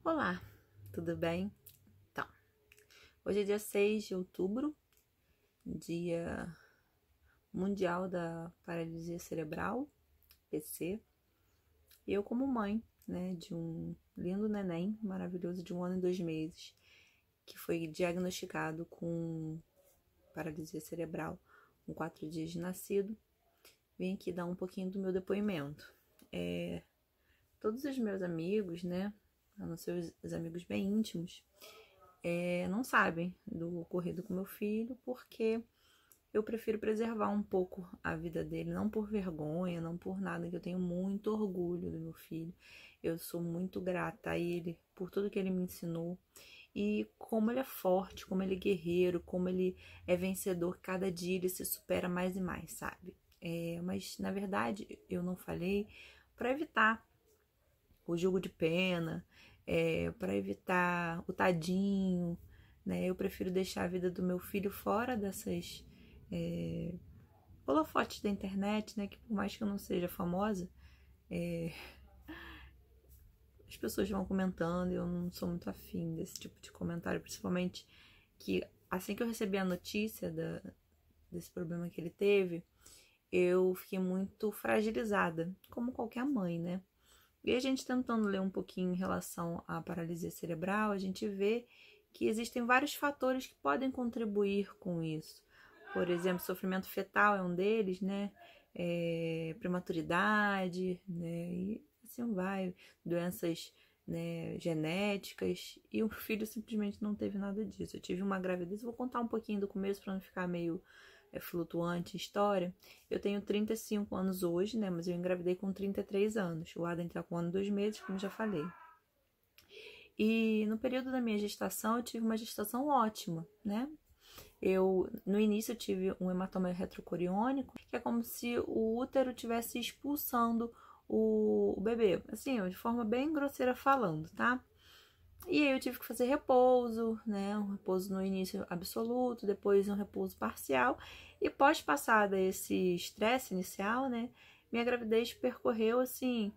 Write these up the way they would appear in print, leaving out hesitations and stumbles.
Olá, tudo bem? Então, hoje é dia 6 de outubro, Dia Mundial da Paralisia Cerebral, PC. E eu, como mãe, né, de um lindo neném maravilhoso de 1 ano e 2 meses, que foi diagnosticado com paralisia cerebral com 4 dias de nascido, vim aqui dar um pouquinho do meu depoimento. Todos os meus amigos, né, a não ser os amigos bem íntimos, não sabem do ocorrido com meu filho, porque eu prefiro preservar um pouco a vida dele, não por vergonha, não por nada, que eu tenho muito orgulho do meu filho. Eu sou muito grata a ele por tudo que ele me ensinou e como ele é forte, como ele é guerreiro, como ele é vencedor. Cada dia ele se supera mais e mais, sabe? Mas, na verdade, eu não falei para evitar o jogo de pena, para evitar o tadinho, né? Eu prefiro deixar a vida do meu filho fora dessas holofotes da internet, né? Que por mais que eu não seja famosa, as pessoas vão comentando e eu não sou muito afim desse tipo de comentário, principalmente que assim que eu recebi a notícia desse problema que ele teve, eu fiquei muito fragilizada, como qualquer mãe, né? E a gente tentando ler um pouquinho em relação à paralisia cerebral, a gente vê que existem vários fatores que podem contribuir com isso. Por exemplo, sofrimento fetal é um deles, né? Prematuridade, né? E assim vai, doenças, né, genéticas. E o filho simplesmente não teve nada disso. Eu tive uma gravidez, vou contar um pouquinho do começo para não ficar meio flutuante a história. Eu tenho 35 anos hoje, né? Mas eu engravidei com 33 anos. O Adam tá com 1 ano e 2 meses, como já falei. E no período da minha gestação, eu tive uma gestação ótima, né? No início, eu tive um hematoma retrocoriônico, que é como se o útero estivesse expulsando o bebê. Assim, de forma bem grosseira falando, tá? E aí eu tive que fazer repouso, né? Um repouso no início absoluto, depois um repouso parcial. E pós passada esse estresse inicial, né? Minha gravidez percorreu assim,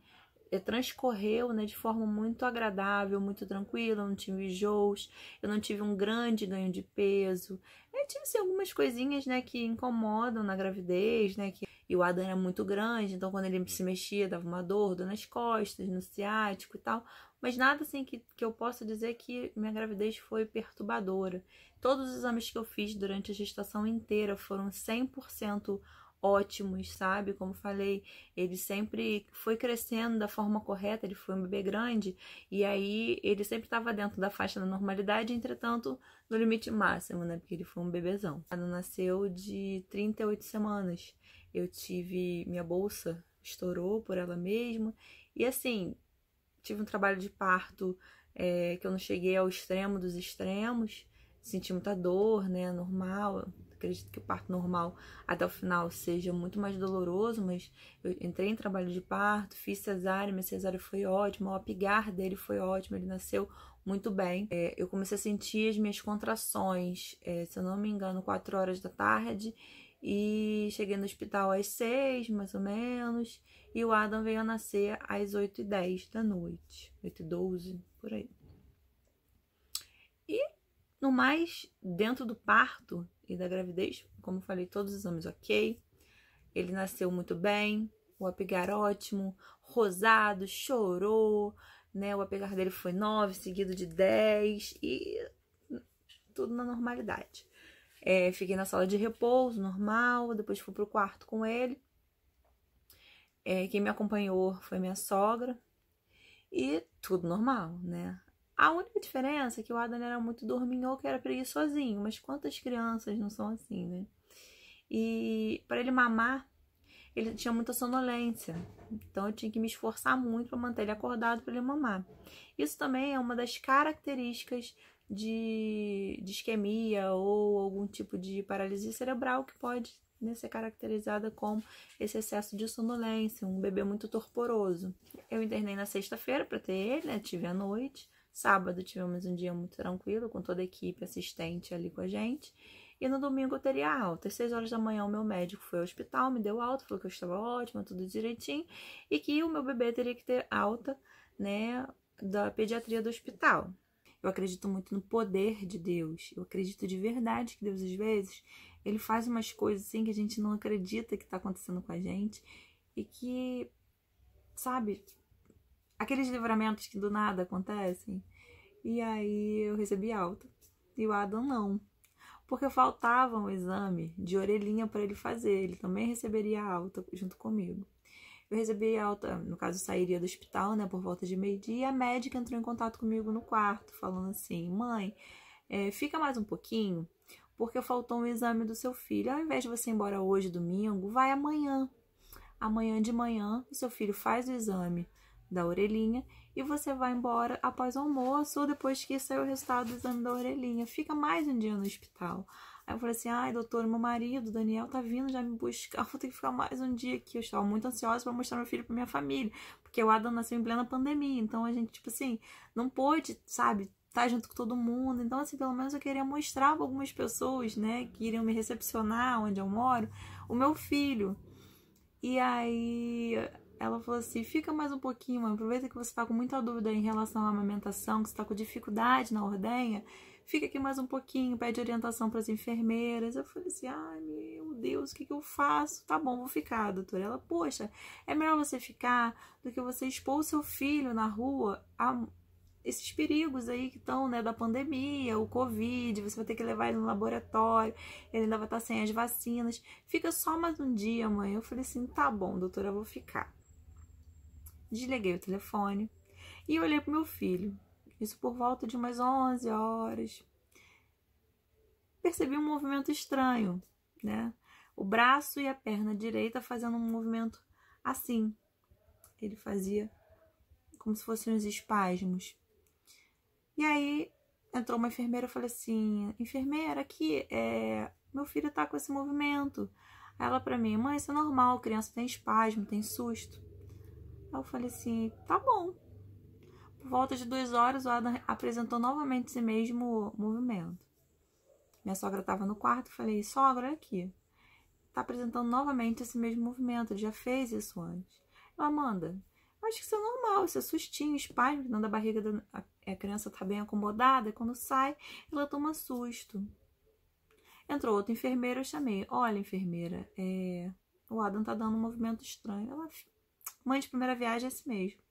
transcorreu, né, de forma muito agradável, muito tranquila, eu não tive enjoos, eu não tive um grande ganho de peso. Eu tive assim, algumas coisinhas, né, que incomodam na gravidez, né, e o Adam era muito grande, então quando ele se mexia dava uma dor nas costas, no ciático e tal, mas nada assim que eu possa dizer que minha gravidez foi perturbadora. Todos os exames que eu fiz durante a gestação inteira foram 100% ótimos, sabe? Como falei, ele sempre foi crescendo da forma correta, ele foi um bebê grande, e aí ele sempre estava dentro da faixa da normalidade, entretanto, no limite máximo, né? Porque ele foi um bebezão. Ele nasceu de 38 semanas. Eu tive, minha bolsa estourou por ela mesma, e assim, tive um trabalho de parto que eu não cheguei ao extremo dos extremos, senti muita dor, né? Normal. Acredito que o parto normal até o final seja muito mais doloroso, mas eu entrei em trabalho de parto, fiz cesárea, minha cesárea foi ótima, o apigar dele foi ótimo, ele nasceu muito bem. Eu comecei a sentir as minhas contrações, se eu não me engano, 4 horas da tarde, e cheguei no hospital às 6, mais ou menos, e o Adam veio a nascer às 8h10 da noite, 8h12, por aí. E no mais, dentro do parto e da gravidez, como eu falei, todos os exames ok. Ele nasceu muito bem, o apegar ótimo, rosado, chorou, né? O apegar dele foi 9, seguido de 10 e tudo na normalidade. Fiquei na sala de repouso, normal, depois fui pro quarto com ele. Quem me acompanhou foi minha sogra e tudo normal, né? A única diferença é que o Adam era muito dorminhoco e era pra ir sozinho, mas quantas crianças não são assim, né? E para ele mamar, ele tinha muita sonolência, então eu tinha que me esforçar muito para manter ele acordado para ele mamar. Isso também é uma das características de isquemia ou algum tipo de paralisia cerebral que pode, né, ser caracterizada como esse excesso de sonolência, um bebê muito torporoso. Eu internei na sexta-feira para ter ele, né? Tive à noite. Sábado tivemos um dia muito tranquilo, com toda a equipe assistente ali com a gente. E no domingo eu teria alta. Às 6 horas da manhã o meu médico foi ao hospital, me deu alta, falou que eu estava ótima, tudo direitinho. E que o meu bebê teria que ter alta, né, da pediatria do hospital. Eu acredito muito no poder de Deus. Eu acredito de verdade que Deus, às vezes, ele faz umas coisas assim que a gente não acredita que tá acontecendo com a gente. E que, sabe, aqueles livramentos que do nada acontecem. E aí eu recebi alta. E o Adam não. Porque faltava um exame de orelhinha para ele fazer. Ele também receberia alta junto comigo. Eu recebi alta, no caso, eu sairia do hospital, né, por volta de meio-dia, e a médica entrou em contato comigo no quarto, falando assim: mãe, fica mais um pouquinho, porque faltou um exame do seu filho. Ao invés de você ir embora hoje, domingo, vai amanhã. Amanhã de manhã, o seu filho faz o exame da orelhinha e você vai embora após o almoço ou depois que sair o resultado do exame da orelhinha. Fica mais um dia no hospital. Aí eu falei assim: ai, doutor, meu marido, Daniel, tá vindo já me buscar. Vou ter que ficar mais um dia aqui. Eu estava muito ansiosa para mostrar meu filho pra minha família, porque o Adam nasceu em plena pandemia. Então a gente, tipo assim, não pôde, sabe, estar junto com todo mundo. Então, assim, pelo menos eu queria mostrar pra algumas pessoas, né, que iriam me recepcionar onde eu moro, o meu filho. E aí ela falou assim: fica mais um pouquinho, mãe. Aproveita que você tá com muita dúvida em relação à amamentação, que você tá com dificuldade na ordenha. Fica aqui mais um pouquinho, pede orientação para as enfermeiras. Eu falei assim: ai, meu Deus, o que eu faço? Tá bom, vou ficar, doutora. Ela: poxa, é melhor você ficar do que você expor o seu filho na rua a esses perigos aí que estão, né, da pandemia, o Covid, você vai ter que levar ele no laboratório, ele ainda vai estar sem as vacinas. Fica só mais um dia, mãe. Eu falei assim: tá bom, doutora, eu vou ficar. Desliguei o telefone e olhei pro meu filho. Isso por volta de umas 11 horas. Percebi um movimento estranho, né? O braço e a perna direita fazendo um movimento assim. Ele fazia como se fossem uns espasmos. E aí entrou uma enfermeira e falei assim: enfermeira, aqui, meu filho tá com esse movimento. Ela pra mim: mãe, isso é normal, criança tem espasmo, tem susto. Aí eu falei assim: tá bom. Por volta de 2 horas, o Adam apresentou novamente esse mesmo movimento. Minha sogra estava no quarto, falei: sogra, olha aqui. Tá apresentando novamente esse mesmo movimento, ele já fez isso antes. Ela: Amanda, acho que isso é normal, isso é sustinho, espasmo, dentro da barriga a criança tá bem acomodada, e quando sai, ela toma susto. Entrou outra enfermeira, eu chamei: olha, enfermeira, o Adam tá dando um movimento estranho. Ela: mãe de primeira viagem é esse mesmo.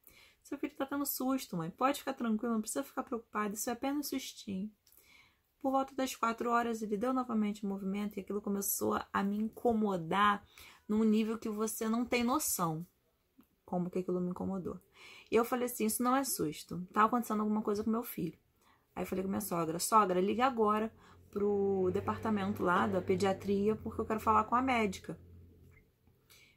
Seu filho tá tendo susto, mãe. Pode ficar tranquilo, não precisa ficar preocupada. Isso é apenas sustinho. Por volta das 4 horas, ele deu novamente o movimento e aquilo começou a me incomodar num nível que você não tem noção como que aquilo me incomodou. E eu falei assim: isso não é susto. Tá acontecendo alguma coisa com meu filho. Aí eu falei com minha sogra: sogra, liga agora pro departamento lá da pediatria, porque eu quero falar com a médica.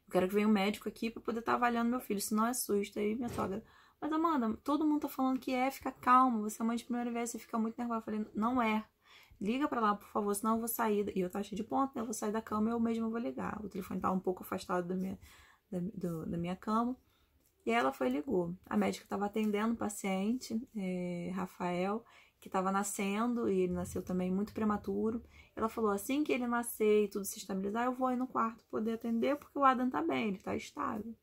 Eu quero que venha um médico aqui para poder estar avaliando meu filho. Isso não é susto. Aí minha sogra: mas Amanda, todo mundo tá falando que fica calma. Você é mãe de primeira vez, você fica muito nervosa. Eu falei: não é. Liga pra lá, por favor, senão eu vou sair. E eu tava cheia de ponto, né? Eu vou sair da cama e eu mesma vou ligar. O telefone tava um pouco afastado da minha cama. E ela foi e ligou. A médica estava atendendo o paciente, Rafael, que estava nascendo, e ele nasceu também muito prematuro. Ela falou: assim que ele nascer e tudo se estabilizar, eu vou aí no quarto poder atender, porque o Adam tá bem, ele tá estável.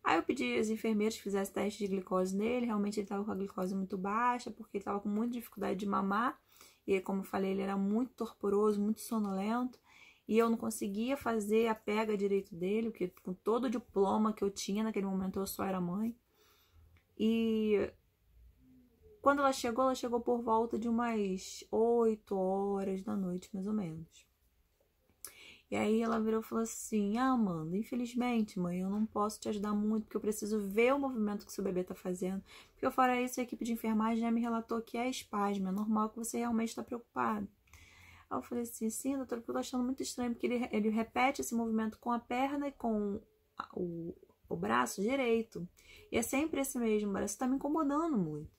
Aí eu pedi às enfermeiras que fizessem teste de glicose nele. Realmente ele estava com a glicose muito baixa, porque ele estava com muita dificuldade de mamar. E como eu falei, ele era muito torporoso, muito sonolento. E eu não conseguia fazer a pega direito dele, porque com todo o diploma que eu tinha naquele momento, eu só era mãe. E quando ela chegou por volta de umas 8 horas da noite, mais ou menos. E aí ela virou e falou assim: ah, Amanda, infelizmente, mãe, eu não posso te ajudar muito, porque eu preciso ver o movimento que seu bebê tá fazendo. Porque fora isso, a equipe de enfermagem já me relatou que é espasmo, é normal que você realmente está preocupada. Aí eu falei assim: sim, doutora, porque eu tô achando muito estranho, porque ele repete esse movimento com a perna e com o braço direito. E é sempre esse mesmo braço, tá me incomodando muito.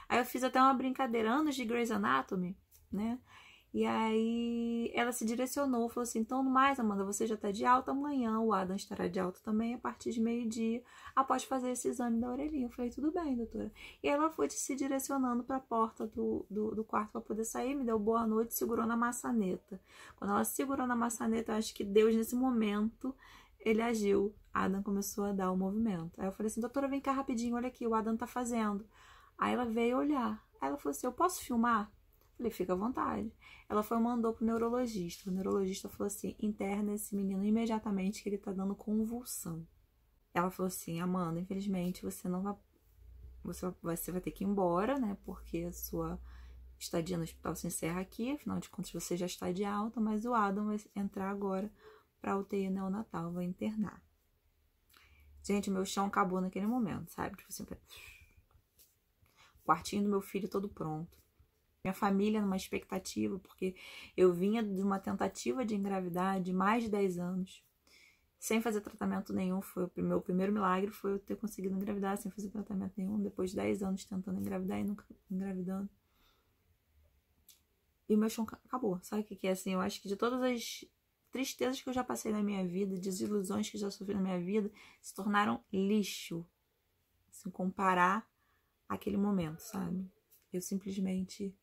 Aí eu fiz até uma brincadeira, anos de Grey's Anatomy, né? E aí ela se direcionou, falou assim: então, no mais, Amanda, você já tá de alta amanhã, o Adam estará de alta também a partir de meio-dia, após fazer esse exame da orelhinha. Eu falei: tudo bem, doutora. E ela foi se direcionando para a porta do quarto para poder sair, me deu boa noite, segurou na maçaneta. Quando ela segurou na maçaneta, eu acho que Deus, nesse momento, ele agiu. Adam começou a dar o movimento. Aí eu falei assim, doutora, vem cá rapidinho, olha aqui, o Adam tá fazendo. Aí ela veio olhar. Aí ela falou assim, eu posso filmar? Eu falei, fica à vontade. Ela foi e mandou pro neurologista. O neurologista falou assim, interna esse menino imediatamente que ele tá dando convulsão. Ela falou assim, Amanda, infelizmente você não vai... Você vai ter que ir embora, né? Porque a sua estadia no hospital se encerra aqui. Afinal de contas, você já está de alta. Mas o Adam vai entrar agora pra UTI neonatal, vai internar. Gente, o meu chão acabou naquele momento, sabe? Tipo assim, o quartinho do meu filho todo pronto. Minha família numa expectativa, porque eu vinha de uma tentativa de engravidar de mais de 10 anos, sem fazer tratamento nenhum. Foi o meu primeiro milagre, foi eu ter conseguido engravidar sem fazer tratamento nenhum, depois de 10 anos tentando engravidar e nunca engravidando. E o meu chão acabou. Sabe o que é assim? Eu acho que de todas as tristezas que eu já passei na minha vida, desilusões que eu já sofri na minha vida, se tornaram lixo. Assim, comparar aquele momento, sabe? Eu simplesmente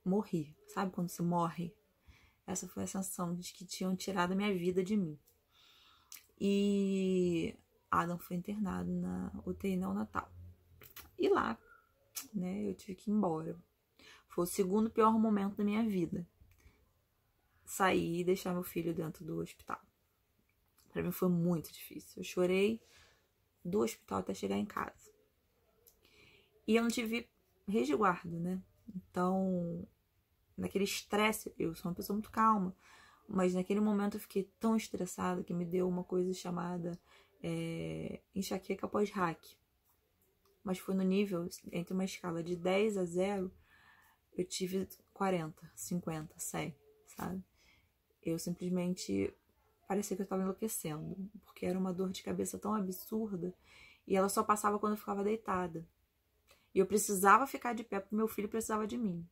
morri. Sabe quando você morre? Essa foi a sensação de que tinham tirado a minha vida de mim. E Adam foi internado na UTI neonatal. E lá, né, eu tive que ir embora. Foi o segundo pior momento da minha vida. Sair e deixar meu filho dentro do hospital. Pra mim foi muito difícil. Eu chorei do hospital até chegar em casa. E eu não tive resguardo, né? Então, naquele estresse, eu sou uma pessoa muito calma, mas naquele momento eu fiquei tão estressada que me deu uma coisa chamada enxaqueca pós-hack. Mas foi no nível, entre uma escala de 10 a 0, eu tive 40, 50, 100, sabe? Eu simplesmente parecia que eu estava enlouquecendo, porque era uma dor de cabeça tão absurda e ela só passava quando eu ficava deitada. E eu precisava ficar de pé porque meu filho precisava de mim.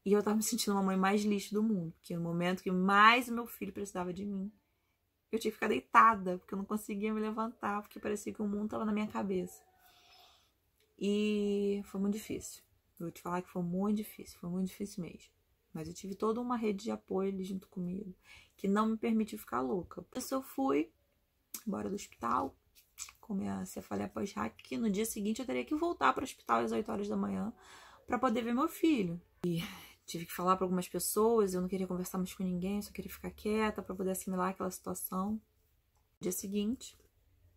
E eu tava me sentindo uma mãe mais lixo do mundo, porque no momento que mais o meu filho precisava de mim, eu tinha que ficar deitada, porque eu não conseguia me levantar, porque parecia que o mundo tava na minha cabeça. E foi muito difícil. Eu vou te falar que foi muito difícil mesmo. Mas eu tive toda uma rede de apoio ali junto comigo, que não me permitiu ficar louca. Por isso eu fui embora do hospital, com minha cefaleia pós-hack, que no dia seguinte eu teria que voltar para o hospital às 8 horas da manhã para poder ver meu filho. E tive que falar para algumas pessoas, eu não queria conversar mais com ninguém, eu só queria ficar quieta para poder assimilar aquela situação. No dia seguinte,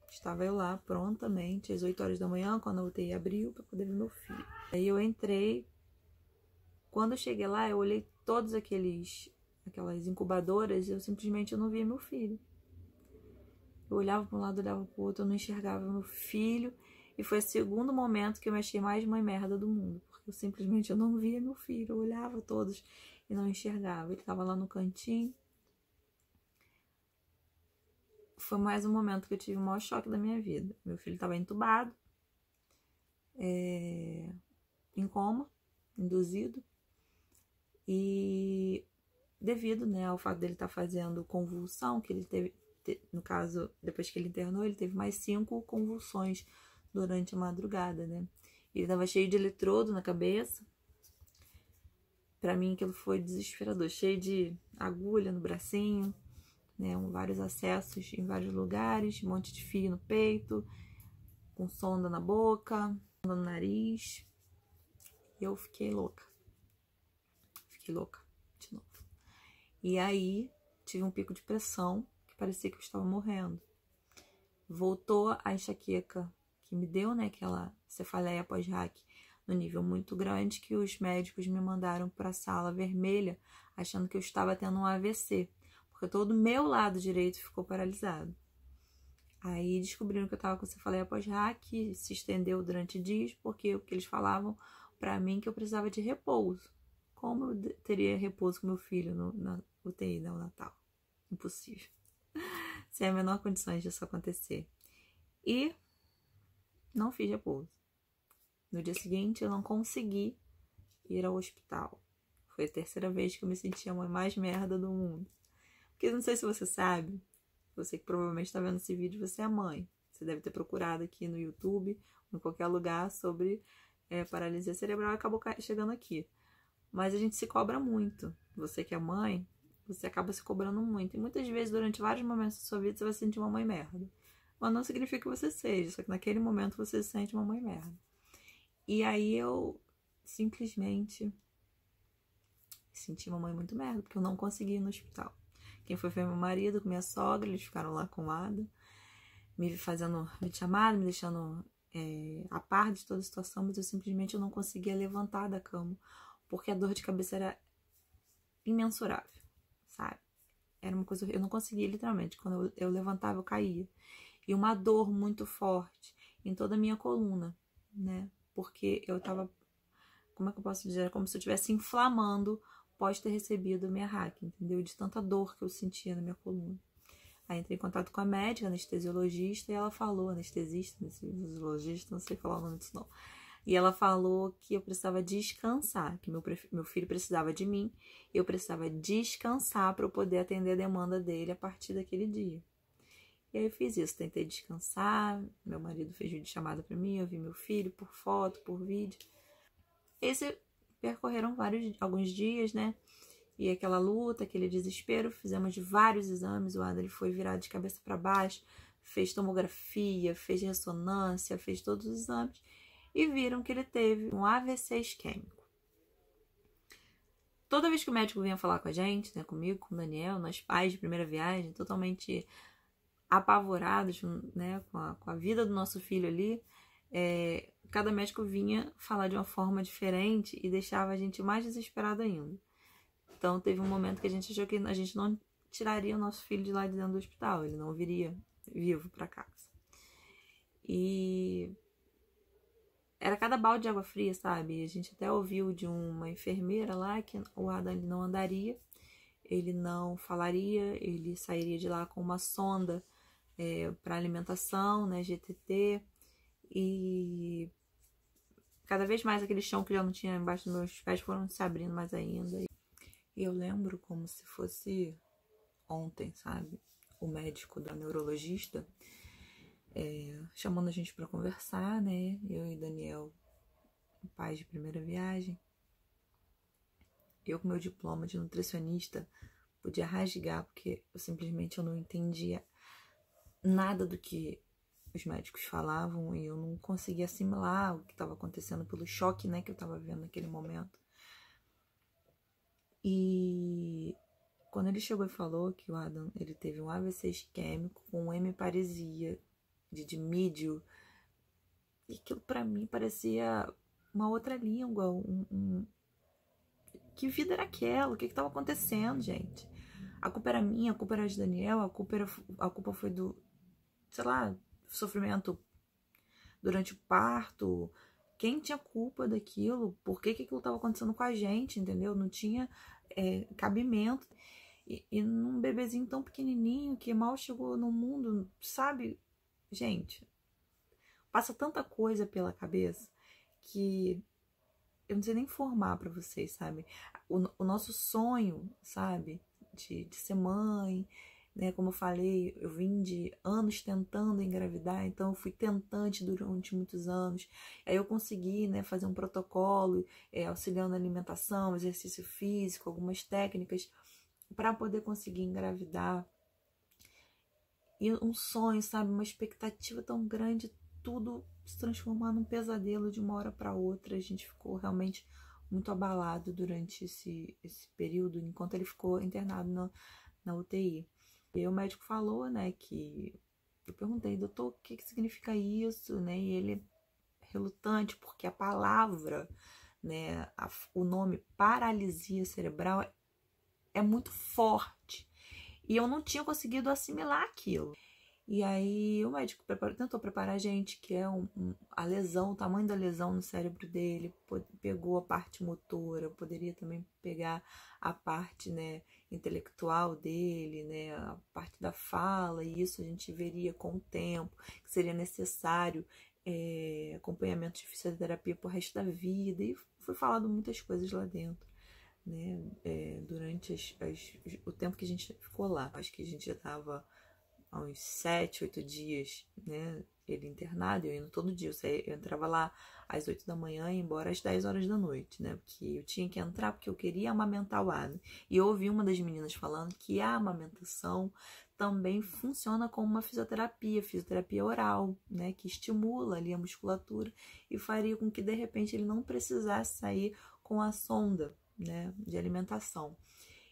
estava eu lá prontamente, às 8 horas da manhã, quando a UTI abriu, para poder ver meu filho. Aí eu entrei. Quando eu cheguei lá, eu olhei todas aquelas incubadoras e eu simplesmente não via meu filho. Eu olhava para um lado, olhava para o outro, eu não enxergava meu filho. E foi o segundo momento que eu me achei mais mãe merda do mundo. Porque eu não via meu filho. Eu olhava todos e não enxergava. Ele estava lá no cantinho. Foi mais um momento que eu tive o maior choque da minha vida. Meu filho estava entubado, em coma, induzido. E devido, né, ao fato dele estar fazendo convulsão, que ele teve, no caso, depois que ele internou, ele teve mais 5 convulsões durante a madrugada, né? Ele estava cheio de eletrodo na cabeça. Pra mim, aquilo foi desesperador. Cheio de agulha no bracinho, né? Vários acessos em vários lugares, um monte de fio no peito, com sonda na boca, sonda no nariz. E eu fiquei louca. Fiquei louca de novo. E aí, tive um pico de pressão, que parecia que eu estava morrendo. Voltou a enxaqueca que me deu, né, aquela cefaleia pós-hack, no nível muito grande, que os médicos me mandaram para a sala vermelha, achando que eu estava tendo um AVC, porque todo o meu lado direito ficou paralisado. Aí descobriram que eu estava com cefaleia pós-hack, que se estendeu durante dias, porque o que eles falavam para mim que eu precisava de repouso. Como eu teria repouso com meu filho na UTI neonatal? Impossível. Sem a menor condição disso acontecer. E não fiz repouso. No dia seguinte, eu não consegui ir ao hospital. Foi a terceira vez que eu me senti a mãe mais merda do mundo. Porque não sei se você sabe, você que provavelmente está vendo esse vídeo, você é mãe. Você deve ter procurado aqui no YouTube, ou em qualquer lugar, sobre paralisia cerebral e acabou chegando aqui. Mas a gente se cobra muito. Você que é mãe, Você acaba se cobrando muito. E muitas vezes, durante vários momentos da sua vida, você vai se sentir uma mãe merda. Mas não significa que você seja, só que naquele momento você se sente uma mãe merda. E aí eu simplesmente senti uma mãe muito merda, porque eu não consegui ir no hospital. Quem foi meu marido com minha sogra, eles ficaram lá com o Adam, me fazendo videochamada, me deixando a par de toda a situação, mas eu simplesmente não conseguia levantar da cama, porque a dor de cabeça era imensurável, sabe? Era uma coisa, eu não conseguia literalmente, quando eu levantava eu caía. E uma dor muito forte em toda a minha coluna, né? Porque eu tava, como é que eu posso dizer? Como se eu estivesse inflamando após ter recebido minha hack, entendeu? De tanta dor que eu sentia na minha coluna. Aí entrei em contato com a médica, anestesiologista, e ela falou, anestesiologista, não sei falar o nome disso não. E ela falou que eu precisava descansar, que meu filho precisava de mim, e eu precisava descansar para eu poder atender a demanda dele a partir daquele dia. E aí eu fiz isso, tentei descansar, meu marido fez videochamada para mim, eu vi meu filho por foto, por vídeo. Esse percorreram alguns dias, né? E aquela luta, aquele desespero, fizemos vários exames, o Adam ele foi virado de cabeça para baixo, fez tomografia, fez ressonância, fez todos os exames e viram que ele teve um AVC isquêmico. Toda vez que o médico vinha falar com a gente, né, comigo, com o Daniel, nós pais de primeira viagem, totalmente apavorados, né, com a vida do nosso filho ali, cada médico vinha falar de uma forma diferente e deixava a gente mais desesperado ainda. Então teve um momento que a gente achou que a gente não tiraria o nosso filho de lá de dentro do hospital, ele não viria vivo para casa. E era cada balde de água fria, sabe? A gente até ouviu de uma enfermeira lá que o Adam ele não andaria, ele não falaria, ele sairia de lá com uma sonda para alimentação, né, GTT, e cada vez mais aquele chão que já não tinha embaixo dos meus pés foram se abrindo mais ainda. E eu lembro como se fosse ontem, sabe? O médico da neurologista chamando a gente para conversar, né? Eu e Daniel, pais de primeira viagem. Eu com meu diploma de nutricionista podia rasgar, porque eu simplesmente não entendia nada do que os médicos falavam e eu não conseguia assimilar o que estava acontecendo pelo choque, né, que eu estava vendo naquele momento. E quando ele chegou e falou que o Adam ele teve um AVC isquêmico com hemiparesia de mídio, e aquilo para mim parecia uma outra língua, que vida era aquela? O que estava acontecendo, gente? A culpa era minha, a culpa era de Daniel, a culpa foi do, sei lá, sofrimento durante o parto. Quem tinha culpa daquilo? Por que aquilo estava acontecendo com a gente, entendeu? Não tinha cabimento. E num bebezinho tão pequenininho que mal chegou no mundo, sabe? Gente, passa tanta coisa pela cabeça que eu não sei nem informar pra vocês, sabe? O nosso sonho, sabe? De ser mãe, né? Como eu falei, eu vim de anos tentando engravidar, então eu fui tentante durante muitos anos. Aí eu consegui, né, fazer um protocolo, auxiliando na alimentação, exercício físico, algumas técnicas para poder conseguir engravidar. E um sonho, sabe? Uma expectativa tão grande, tudo se transformar num pesadelo de uma hora para outra. A gente ficou realmente muito abalado durante esse período, enquanto ele ficou internado na UTI. E aí o médico falou, né, que... Eu perguntei, doutor, o que significa isso, né? E ele, relutante, porque a palavra, né, o nome paralisia cerebral é muito forte. E eu não tinha conseguido assimilar aquilo. E aí o médico tentou preparar a gente, que é a lesão, o tamanho da lesão no cérebro dele, pegou a parte motora, poderia também pegar a parte, né, intelectual dele, né, a parte da fala, e isso a gente veria com o tempo, que seria necessário acompanhamento de fisioterapia pro resto da vida, e foi falado muitas coisas lá dentro, né, durante o tempo que a gente ficou lá. Acho que a gente já estava há uns 7, 8 dias, né? Ele internado, eu indo todo dia. Eu entrava lá às 8 da manhã e ia embora às 10 horas da noite, né? Porque eu tinha que entrar porque eu queria amamentar o Adam. E eu ouvi uma das meninas falando que a amamentação também funciona como uma fisioterapia oral, né? Que estimula ali a musculatura e faria com que, de repente, ele não precisasse sair com a sonda, né? De alimentação.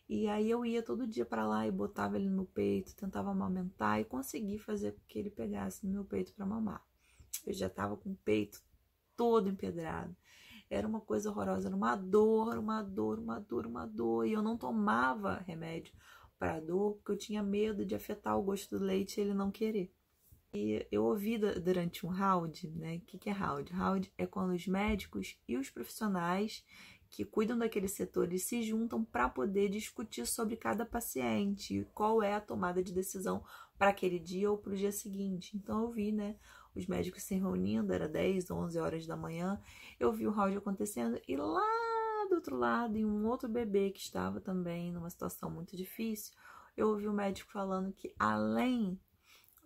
E aí eu ia todo dia para lá e botava ele no peito, tentava amamentar e consegui fazer com que ele pegasse no meu peito para mamar. Eu já estava com o peito todo empedrado. Era uma coisa horrorosa, era uma dor. E eu não tomava remédio para dor porque eu tinha medo de afetar o gosto do leite e ele não querer. E eu ouvi durante um round, né? O que é round? Round é quando os médicos e os profissionais que cuidam daquele setor, eles se juntam para poder discutir sobre cada paciente, qual é a tomada de decisão para aquele dia ou para o dia seguinte. Então eu vi, né, os médicos se reunindo, era 10, 11 horas da manhã, eu vi o round acontecendo e lá do outro lado, em um outro bebê que estava também numa situação muito difícil, eu ouvi o médico falando que além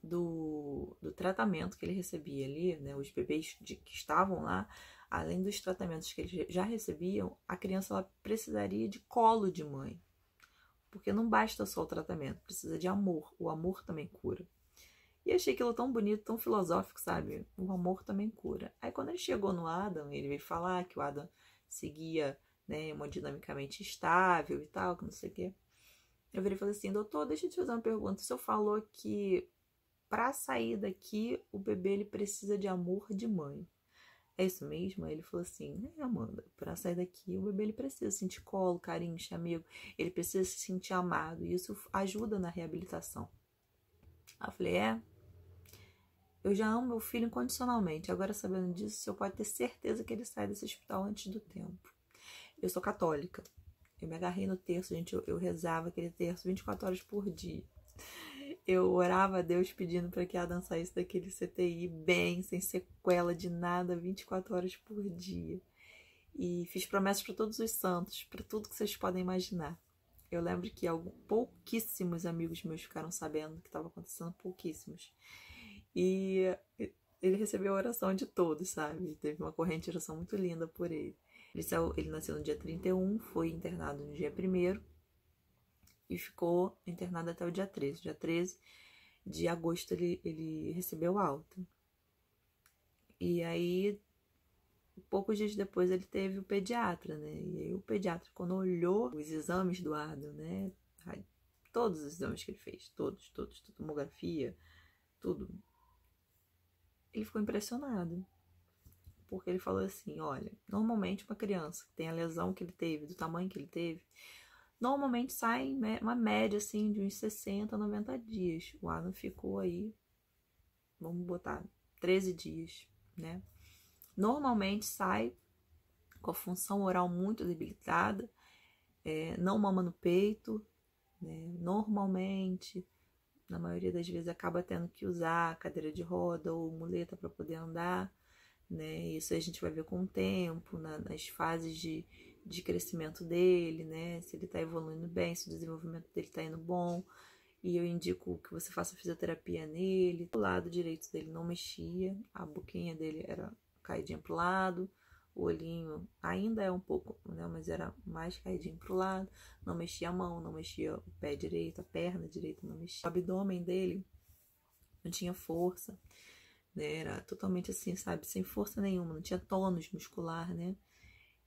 do tratamento que ele recebia ali, né, os bebês que estavam lá, além dos tratamentos que eles já recebiam, a criança ela precisaria de colo de mãe. Porque não basta só o tratamento, precisa de amor. O amor também cura. E achei aquilo tão bonito, tão filosófico, sabe? O amor também cura. Aí quando ele chegou no Adam, ele veio falar que o Adam seguia, né, hemodinamicamente estável e tal, que não sei o quê. Eu virei e falei assim, doutor, deixa eu te fazer uma pergunta. O senhor falou que para sair daqui, o bebê ele precisa de amor de mãe. É isso mesmo? Aí ele falou assim, Amanda, para sair daqui, o bebê ele precisa sentir colo, carinho, chamego, ele precisa se sentir amado, e isso ajuda na reabilitação. Aí eu falei, eu já amo meu filho incondicionalmente, agora sabendo disso, o senhor pode ter certeza que ele sai desse hospital antes do tempo. Eu sou católica, eu me agarrei no terço, gente, eu rezava aquele terço 24 horas por dia. Eu orava a Deus pedindo para que Adam saísse daquele CTI bem, sem sequela de nada, 24 horas por dia. E fiz promessas para todos os santos, para tudo que vocês podem imaginar. Eu lembro que pouquíssimos amigos meus ficaram sabendo que estava acontecendo, pouquíssimos. E ele recebeu a oração de todos, sabe? Teve uma corrente de oração muito linda por ele. Ele nasceu no dia 31, foi internado no dia 1º. E ficou internado até o dia 13. Dia 13 de agosto ele recebeu alta. E aí, poucos dias depois, ele teve o pediatra, né? E aí o pediatra, quando olhou os exames do Adam, né? Todos os exames que ele fez, todos, tomografia, tudo. Ele ficou impressionado. Porque ele falou assim, olha, normalmente uma criança que tem a lesão que ele teve, do tamanho que ele teve, normalmente sai uma média, assim, de uns 60 a 90 dias. O Adam ficou aí, vamos botar, 13 dias, né? Normalmente sai com a função oral muito debilitada, não mama no peito, né? Normalmente, na maioria das vezes, acaba tendo que usar cadeira de roda ou muleta para poder andar, né? Isso a gente vai ver com o tempo, nas fases de crescimento dele, né? Se ele tá evoluindo bem, se o desenvolvimento dele tá indo bom. E eu indico que você faça fisioterapia nele. O lado direito dele não mexia, a boquinha dele era caidinha pro lado, o olhinho ainda é um pouco, né? Mas era mais caidinho pro lado. Não mexia a mão, não mexia o pé direito, a perna direita não mexia. O abdômen dele não tinha força, né? Era totalmente assim, sabe? Sem força nenhuma, não tinha tônus muscular, né?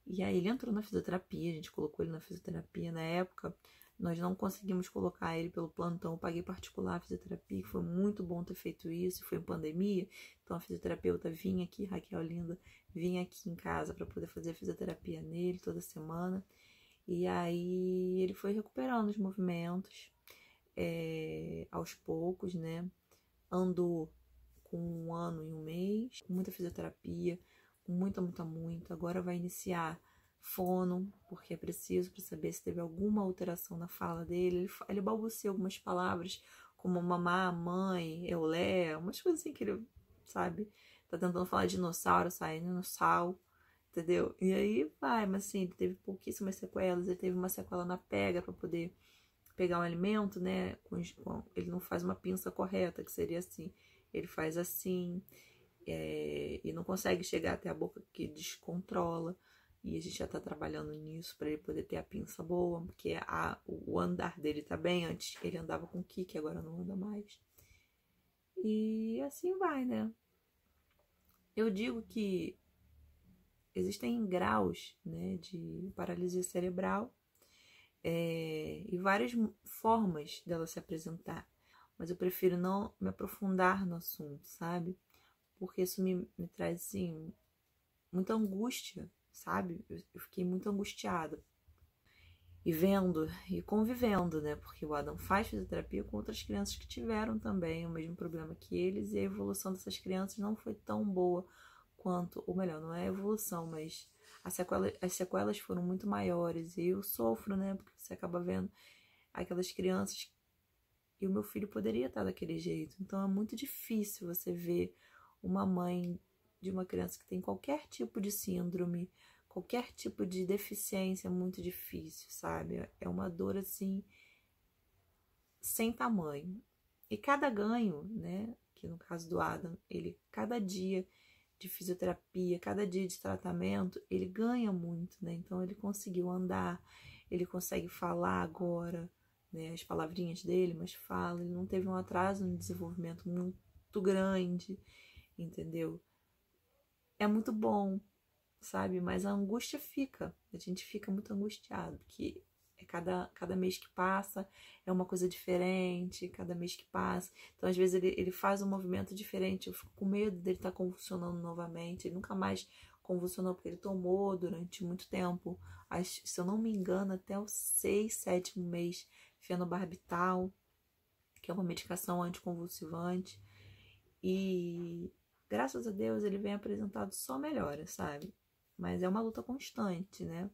E aí ele entrou na fisioterapia, a gente colocou ele na fisioterapia. Na época, nós não conseguimos colocar ele pelo plantão, eu paguei particular a fisioterapia, que foi muito bom ter feito isso, foi em pandemia, então a fisioterapeuta vinha aqui, Raquel linda, vinha aqui em casa para poder fazer a fisioterapia nele toda semana. E aí ele foi recuperando os movimentos aos poucos, né? Andou com 1 ano e 1 mês, com muita fisioterapia, muita. Agora vai iniciar fono, porque é preciso para saber se teve alguma alteração na fala dele. Ele balbucia algumas palavras, como mamá, mãe, eulé, umas coisas assim que ele, sabe, tá tentando falar dinossauro, sai dinossauro, entendeu? E aí vai, mas assim, ele teve pouquíssimas sequelas, ele teve uma sequela na pega para poder pegar um alimento, né? Ele não faz uma pinça correta, que seria assim. Ele faz assim, e não consegue chegar até a boca, que descontrola. E a gente já tá trabalhando nisso para ele poder ter a pinça boa, porque o andar dele tá bem. Antes ele andava com kick, agora não anda mais. E assim vai, né? Eu digo que existem graus, né, de paralisia cerebral, e várias formas dela se apresentar. Mas eu prefiro não me aprofundar no assunto, sabe? Porque isso me traz, assim, muita angústia, sabe? Eu fiquei muito angustiada. E vendo e convivendo, né? Porque o Adam faz fisioterapia com outras crianças que tiveram também o mesmo problema que eles, e a evolução dessas crianças não foi tão boa quanto, ou melhor, não é a evolução, mas as sequelas foram muito maiores. E eu sofro, né? Porque você acaba vendo aquelas crianças, e o meu filho poderia estar daquele jeito. Então é muito difícil você ver uma mãe de uma criança que tem qualquer tipo de síndrome, qualquer tipo de deficiência. É muito difícil, sabe? É uma dor assim sem tamanho. E cada ganho, né, que no caso do Adam, ele, cada dia de fisioterapia, cada dia de tratamento, ele ganha muito, né? Então ele conseguiu andar, ele consegue falar agora, né, as palavrinhas dele, mas fala. Ele não teve um atraso no desenvolvimento muito grande, entendeu? É muito bom, sabe? Mas a angústia fica, a gente fica muito angustiado, porque cada mês que passa é uma coisa diferente, cada mês que passa. Então, às vezes, ele faz um movimento diferente, eu fico com medo dele estar convulsionando novamente. Ele nunca mais convulsionou, porque ele tomou durante muito tempo, se eu não me engano, até o 6º, 7º mês, fenobarbital, que é uma medicação anticonvulsivante. E graças a Deus ele vem apresentado só melhora, sabe? Mas é uma luta constante, né?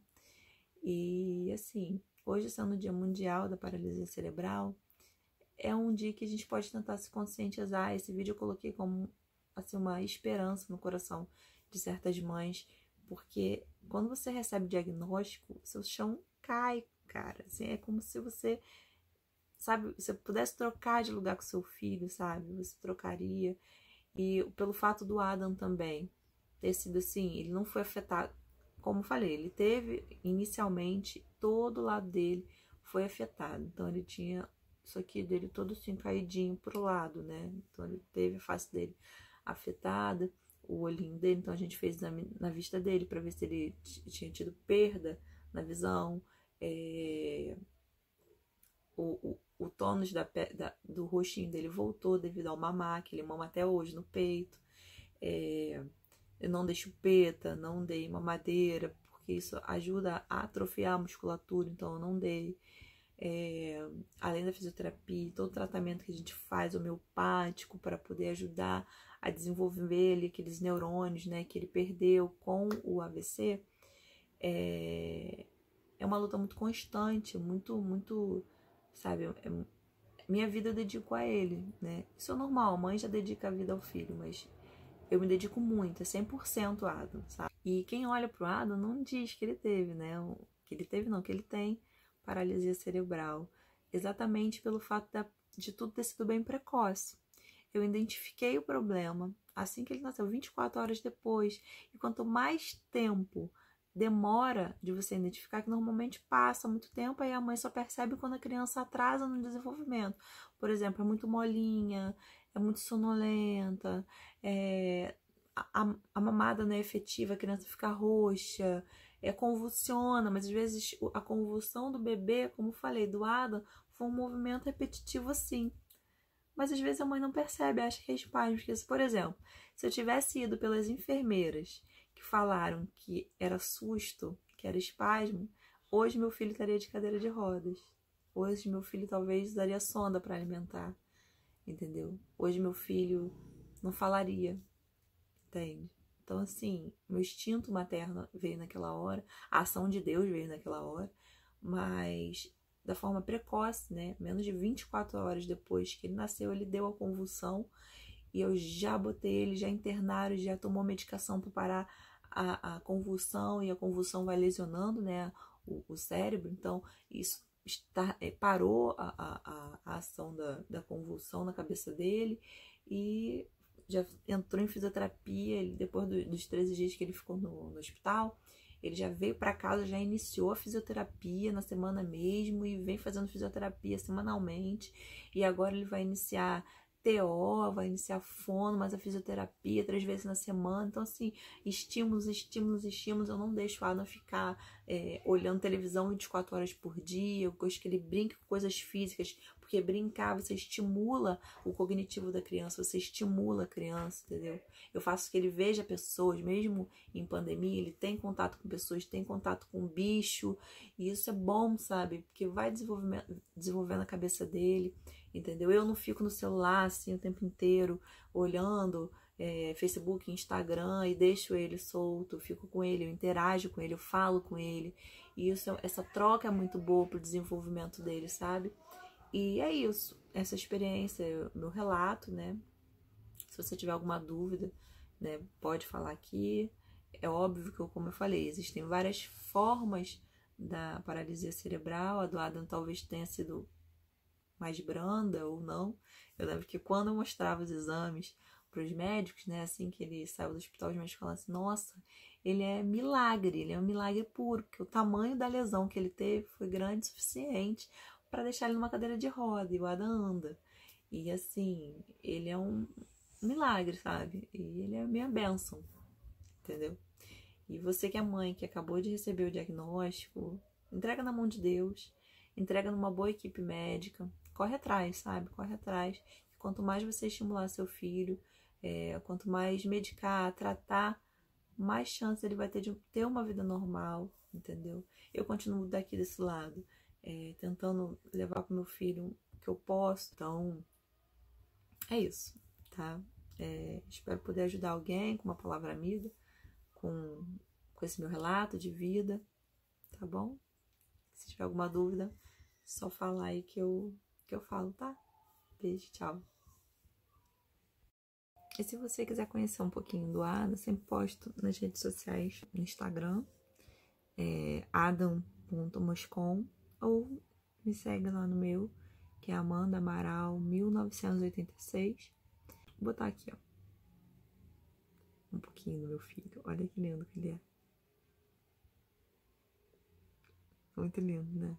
E assim, hoje sendo o Dia Mundial da Paralisia Cerebral, é um dia que a gente pode tentar se conscientizar. Esse vídeo eu coloquei como assim, uma esperança no coração de certas mães, porque quando você recebe diagnóstico, seu chão cai, cara. Assim, é como se você, sabe, você pudesse trocar de lugar com seu filho, sabe? Você trocaria. E pelo fato do Adam também ter sido assim, ele não foi afetado. Como eu falei, ele teve inicialmente todo o lado dele foi afetado. Então ele tinha isso aqui dele todo assim caidinho pro lado, né? Então ele teve a face dele afetada, o olhinho dele. Então a gente fez exame na vista dele para ver se ele tinha tido perda na visão. O tônus do rostinho dele voltou devido ao mamar, que ele mama até hoje no peito. Eu não dei chupeta, não dei mamadeira, porque isso ajuda a atrofiar a musculatura, então eu não dei. Além da fisioterapia, todo o tratamento que a gente faz homeopático para poder ajudar a desenvolver ele, aqueles neurônios, né, que ele perdeu com o AVC, é uma luta muito constante, muito, sabe, minha vida eu dedico a ele, né? Isso é normal, a mãe já dedica a vida ao filho, mas eu me dedico muito, é 100% Adam, sabe? E quem olha pro Adam não diz que ele teve, né? Que ele teve não, que ele tem paralisia cerebral. Exatamente pelo fato de tudo ter sido bem precoce. Eu identifiquei o problema assim que ele nasceu, 24 horas depois. E quanto mais tempo demora de você identificar, que normalmente passa muito tempo, aí a mãe só percebe quando a criança atrasa no desenvolvimento. Por exemplo, é muito molinha, é muito sonolenta, a mamada não é efetiva, a criança fica roxa, convulsiona, mas às vezes a convulsão do bebê, como eu falei, do Adam, foi um movimento repetitivo assim. Mas às vezes a mãe não percebe, acha que é espasmo. Porque, por exemplo, se eu tivesse ido pelas enfermeiras que falaram que era susto, que era espasmo, hoje meu filho estaria de cadeira de rodas. Hoje meu filho talvez usaria sonda para alimentar, entendeu? Hoje meu filho não falaria, entende? Então, assim, meu instinto materno veio naquela hora, a ação de Deus veio naquela hora, mas da forma precoce, né? Menos de 24 horas depois que ele nasceu, ele deu a convulsão e eu já botei ele, já internaram, já tomou medicação para parar a convulsão, e a convulsão vai lesionando, né, o cérebro. Então, isso parou a ação da convulsão na cabeça dele e já entrou em fisioterapia. Ele, depois dos 13 dias que ele ficou no hospital, ele já veio para casa, já iniciou a fisioterapia na semana mesmo e vem fazendo fisioterapia semanalmente. E agora ele vai iniciar TO, vai iniciar fono, mas a fisioterapia 3 vezes na semana. Então, assim, estímulos. Eu não deixo o Adam ficar olhando televisão 24 horas por dia. Eu gosto que ele brinque com coisas físicas, porque brincar, você estimula o cognitivo da criança, você estimula a criança, entendeu? Eu faço que ele veja pessoas, mesmo em pandemia, ele tem contato com pessoas, tem contato com bicho, e isso é bom, sabe? Porque vai desenvolvendo a cabeça dele, entendeu? Eu não fico no celular assim o tempo inteiro, olhando Facebook, Instagram, e deixo ele solto, eu fico com ele, eu interajo com ele, eu falo com ele, e essa troca é muito boa pro desenvolvimento dele, sabe? E é isso, essa experiência, meu relato, né? Se você tiver alguma dúvida, né, pode falar aqui. É óbvio que, como eu falei, existem várias formas da paralisia cerebral. A do Adam talvez tenha sido mais branda ou não. Eu lembro que quando eu mostrava os exames para os médicos, né, assim que ele saiu do hospital, os médicos falaram assim: nossa, ele é um milagre puro, porque o tamanho da lesão que ele teve foi grande o suficiente para deixar ele numa cadeira de roda, e o Adam anda. E assim, ele é um milagre, sabe? E ele é a minha bênção, entendeu? E você que é mãe, que acabou de receber o diagnóstico, entrega na mão de Deus, entrega numa boa equipe médica, corre atrás, sabe? Corre atrás. Quanto mais você estimular seu filho, quanto mais medicar, tratar, mais chance ele vai ter de ter uma vida normal, entendeu? Eu continuo daqui desse lado, tentando levar pro meu filho o que eu posso. Então, é isso, tá? Espero poder ajudar alguém com uma palavra amiga, com esse meu relato de vida, tá bom? Se tiver alguma dúvida, só falar aí que eu falo, tá? Beijo, tchau. E se você quiser conhecer um pouquinho do Adam, eu sempre posto nas redes sociais, no Instagram, adam.moscon, ou me segue lá no meu, que é Amanda Amaral 1986. Vou botar aqui, ó, um pouquinho do meu filho. Olha que lindo que ele é. Muito lindo, né?